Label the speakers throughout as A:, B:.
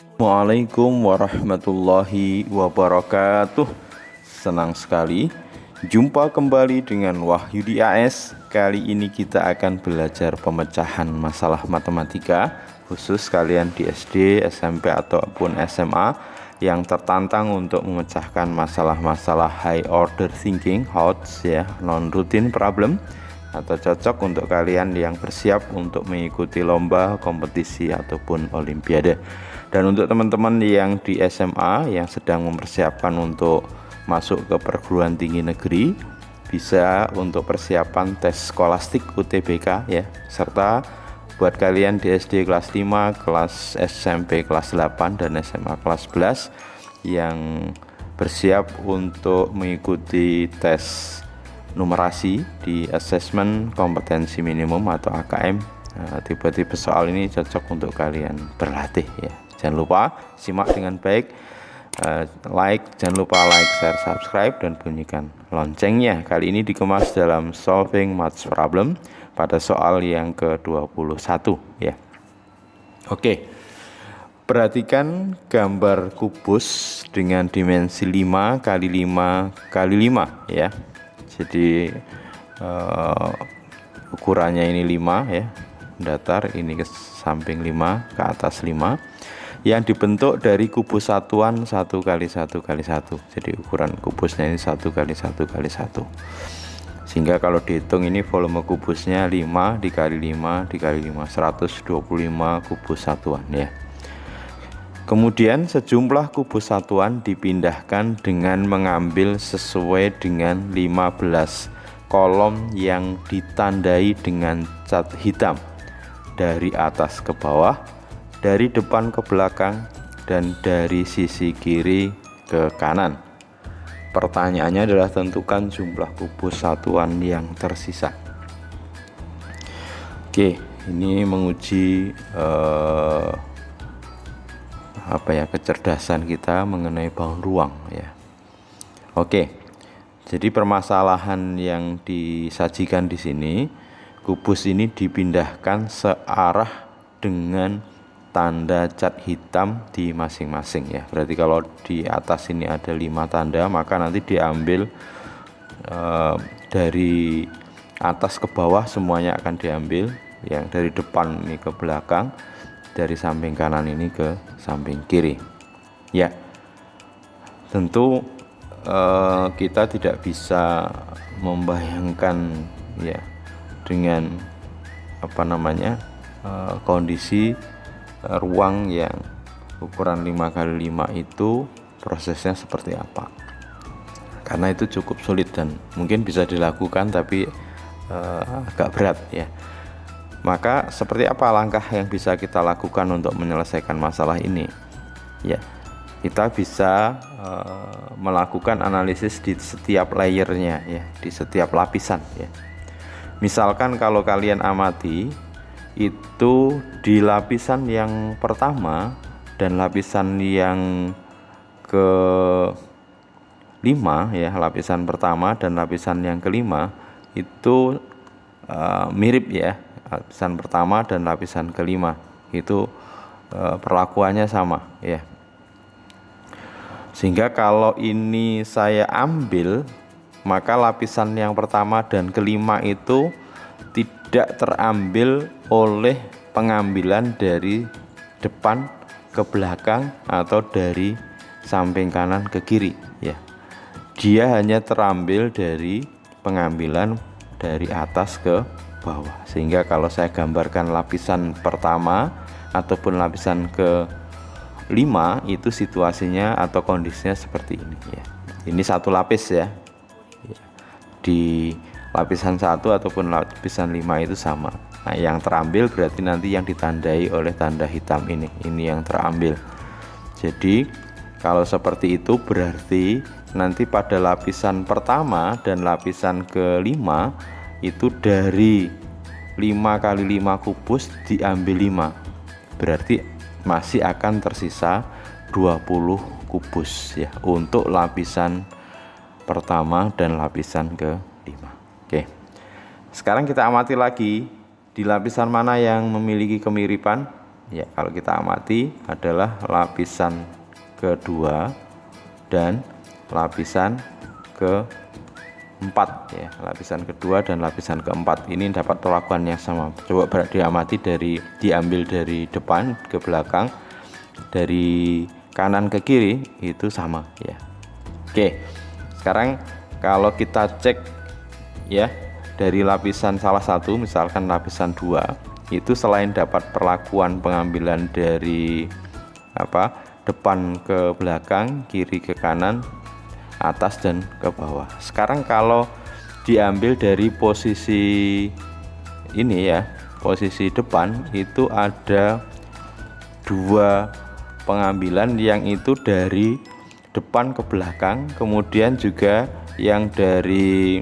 A: Assalamualaikum warahmatullahi wabarakatuh. Senang sekali jumpa kembali dengan Wahyudi AS. Kali ini kita akan belajar pemecahan masalah matematika, khusus kalian di SD, SMP ataupun SMA yang tertantang untuk memecahkan masalah-masalah high order thinking, HOTS ya, non routine problem, atau cocok untuk kalian yang bersiap untuk mengikuti lomba, kompetisi ataupun olimpiade. Dan untuk teman-teman yang di SMA yang sedang mempersiapkan untuk masuk ke perguruan tinggi negeri, bisa untuk persiapan tes skolastik UTBK ya, serta buat kalian di SD kelas 5, kelas SMP kelas 8 dan SMA kelas 11 yang bersiap untuk mengikuti tes numerasi di asesmen kompetensi minimum atau AKM. Tipe-tipe soal ini cocok untuk kalian berlatih ya. Jangan lupa simak dengan baik, jangan lupa like, share, subscribe, dan bunyikan loncengnya. Kali ini dikemas dalam solving maths problem pada soal yang ke-21 ya. Oke, perhatikan gambar kubus dengan dimensi 5 kali 5 kali 5 ya. Jadi ukurannya ini 5 ya, datar, ini ke samping 5, ke atas 5, yang dibentuk dari kubus satuan 1 kali 1 kali 1. Jadi ukuran kubusnya ini 1 kali 1 kali 1, sehingga kalau dihitung ini volume kubusnya 5 dikali 5 dikali 5, 125 kubus satuan ya. Kemudian sejumlah kubus satuan dipindahkan dengan mengambil sesuai dengan 15 kolom yang ditandai dengan cat hitam dari atas ke bawah, dari depan ke belakang, dan dari sisi kiri ke kanan. Pertanyaannya adalah tentukan jumlah kubus satuan yang tersisa. Oke, ini menguji kecerdasan kita mengenai bound ruang ya. Oke, jadi permasalahan yang disajikan di sini, kubus ini dipindahkan searah dengan tanda cat hitam di masing-masing ya. Berarti kalau di atas ini ada 5 tanda, maka nanti diambil dari atas ke bawah semuanya akan diambil, yang dari depan ini ke belakang, dari samping kanan ini ke samping kiri ya. Tentu kita tidak bisa membayangkan ya dengan kondisi ruang yang ukuran 5 kali 5 itu prosesnya seperti apa, karena itu cukup sulit dan mungkin bisa dilakukan tapi agak berat ya. Maka seperti apa langkah yang bisa kita lakukan untuk menyelesaikan masalah ini ya? Kita bisa melakukan analisis di setiap layernya ya, di setiap lapisan ya. Misalkan kalau kalian amati itu di lapisan yang pertama dan lapisan yang ke-5 ya, lapisan pertama dan lapisan yang ke-5 itu mirip ya. Lapisan pertama dan lapisan ke-5 itu perlakuannya sama ya. Sehingga kalau ini saya ambil, maka lapisan yang pertama dan ke-5 itu tidak terambil oleh pengambilan dari depan ke belakang atau dari samping kanan ke kiri ya. Dia hanya terambil dari pengambilan dari atas ke bawah. Sehingga kalau saya gambarkan lapisan pertama ataupun lapisan ke-5, itu situasinya atau kondisinya seperti ini ya. Ini satu lapis ya. Di lapisan 1 ataupun lapisan 5 itu sama. Nah, yang terambil berarti nanti yang ditandai oleh tanda hitam ini yang terambil. Jadi kalau seperti itu berarti nanti pada lapisan pertama dan lapisan ke-5 itu dari 5 kali 5 kubus diambil 5, berarti masih akan tersisa 20 kubus ya untuk lapisan pertama dan lapisan ke-5. Oke, sekarang kita amati lagi di lapisan mana yang memiliki kemiripan Ya, kalau kita amati adalah lapisan kedua dan lapisan keempat ya, lapisan kedua dan lapisan keempat ini dapat perlakuan yang sama. Coba diamati diambil dari depan ke belakang, dari kanan ke kiri itu sama ya. Oke, sekarang kalau kita cek ya, dari lapisan salah satu, misalkan lapisan 2, itu selain dapat perlakuan pengambilan dari depan ke belakang, kiri ke kanan, atas dan ke bawah. Sekarang kalau diambil dari posisi ini ya, posisi depan itu ada 2 pengambilan, yang itu dari depan ke belakang, kemudian juga yang dari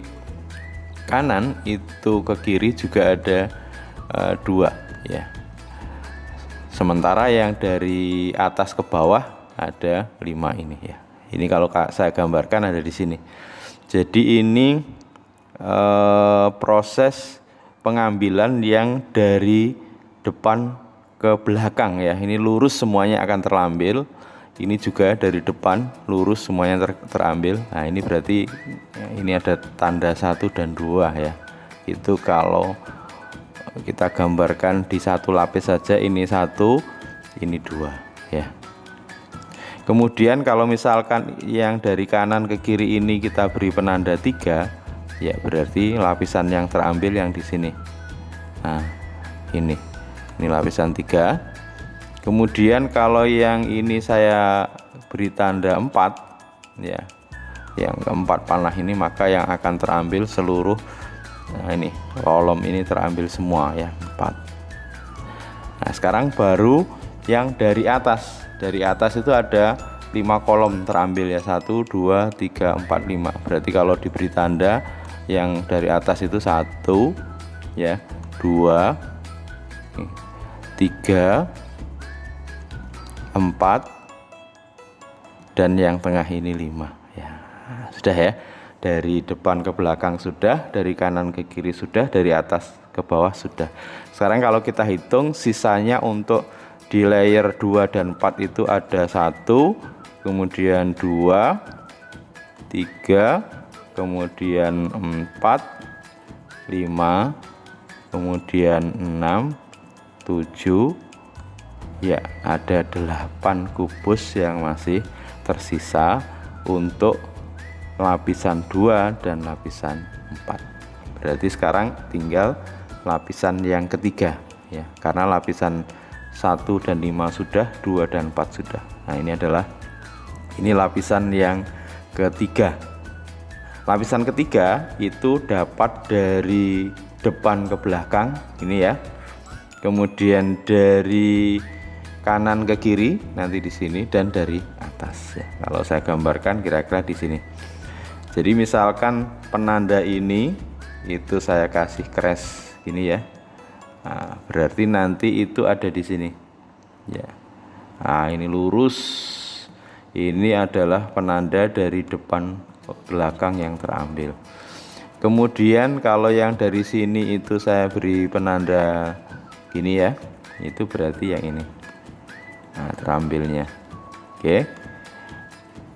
A: kanan itu ke kiri juga ada 2 ya. Sementara yang dari atas ke bawah ada 5 ini ya. Ini kalau saya gambarkan ada di sini. Jadi ini proses pengambilan yang dari depan ke belakang ya. Ini lurus semuanya akan terambil. Ini juga dari depan lurus semuanya terambil. Nah, ini berarti ini ada tanda 1 dan 2 ya. Itu kalau kita gambarkan di satu lapis saja, ini 1, ini 2 ya. Kemudian kalau misalkan yang dari kanan ke kiri ini kita beri penanda 3 ya, berarti lapisan yang terambil yang di sini. Nah, ini lapisan 3. Kemudian kalau yang ini saya beri tanda 4 ya, yang keempat panah ini, maka yang akan terambil seluruh, nah ini kolom ini terambil semua ya, 4. Nah, sekarang baru yang dari atas. Dari atas itu ada 5 kolom terambil ya, 1 2 3 4 5. Berarti kalau diberi tanda yang dari atas itu 1 ya, 2 3 4 dan yang tengah ini 5 ya. Sudah ya, dari depan ke belakang sudah, dari kanan ke kiri sudah, dari atas ke bawah sudah. Sekarang kalau kita hitung sisanya untuk di layer 2 dan 4 itu ada 1, kemudian 2, 3, kemudian 4, 5, kemudian 6, 7 ya, ada 8 kubus yang masih tersisa untuk lapisan 2 dan lapisan 4. Berarti sekarang tinggal lapisan yang ketiga ya, karena lapisan 1 dan 5 sudah, 2 dan 4 sudah. Nah, ini lapisan yang ketiga. Lapisan ketiga itu dapat dari depan ke belakang ini ya, kemudian dari kanan ke kiri nanti di sini, dan dari atas ya. Kalau saya gambarkan kira-kira di sini. Jadi misalkan penanda ini itu saya kasih crash gini ya. Nah, berarti nanti itu ada di sini ya. Nah, ini lurus. Ini adalah penanda dari depan ke belakang yang terambil. Kemudian kalau yang dari sini itu saya beri penanda gini ya, itu berarti yang ini. Nah, terambilnya. Oke.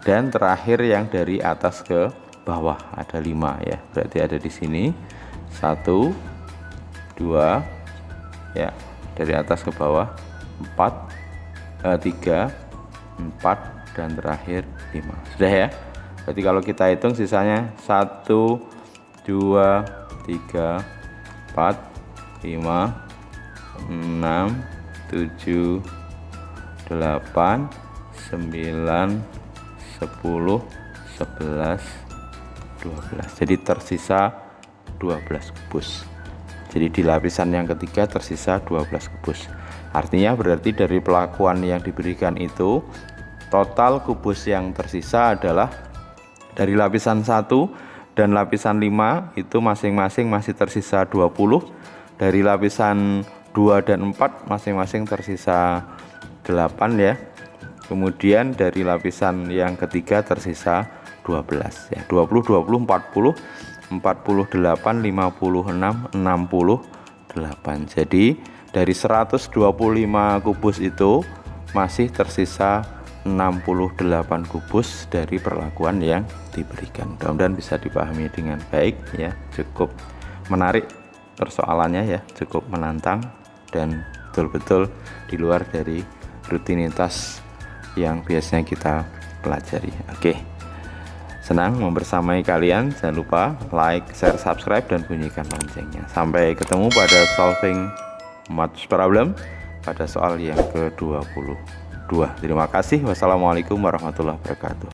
A: Dan terakhir yang dari atas ke bawah ada 5 ya, berarti ada di sini 1 2 ya, dari atas ke bawah 4 3 4 dan terakhir 5. Sudah ya. Berarti kalau kita hitung sisanya 1 2 3 4 5 6 7 8 9 10 11 12. Jadi tersisa 12 kubus. Jadi di lapisan yang ketiga tersisa 12 kubus. Artinya berarti dari pelakuan yang diberikan itu, total kubus yang tersisa adalah dari lapisan 1 dan lapisan 5 itu masing-masing masih tersisa 20. Dari lapisan 2 dan 4 masing-masing tersisa 8 ya. Kemudian dari lapisan yang ketiga tersisa 12 ya. 20 20 40 48 56 68. Jadi Dari 125 kubus itu masih tersisa 68 kubus dari perlakuan yang diberikan. Mudah-mudahan bisa dipahami dengan baik ya. Cukup menarik persoalannya ya, cukup menantang dan betul-betul di luar dari rutinitas yang biasanya kita pelajari. Oke, senang membersamai kalian. Jangan lupa like, share, subscribe, dan bunyikan loncengnya. Sampai ketemu pada solving math problem pada soal yang ke-22. Terima kasih. Wassalamualaikum warahmatullahi wabarakatuh.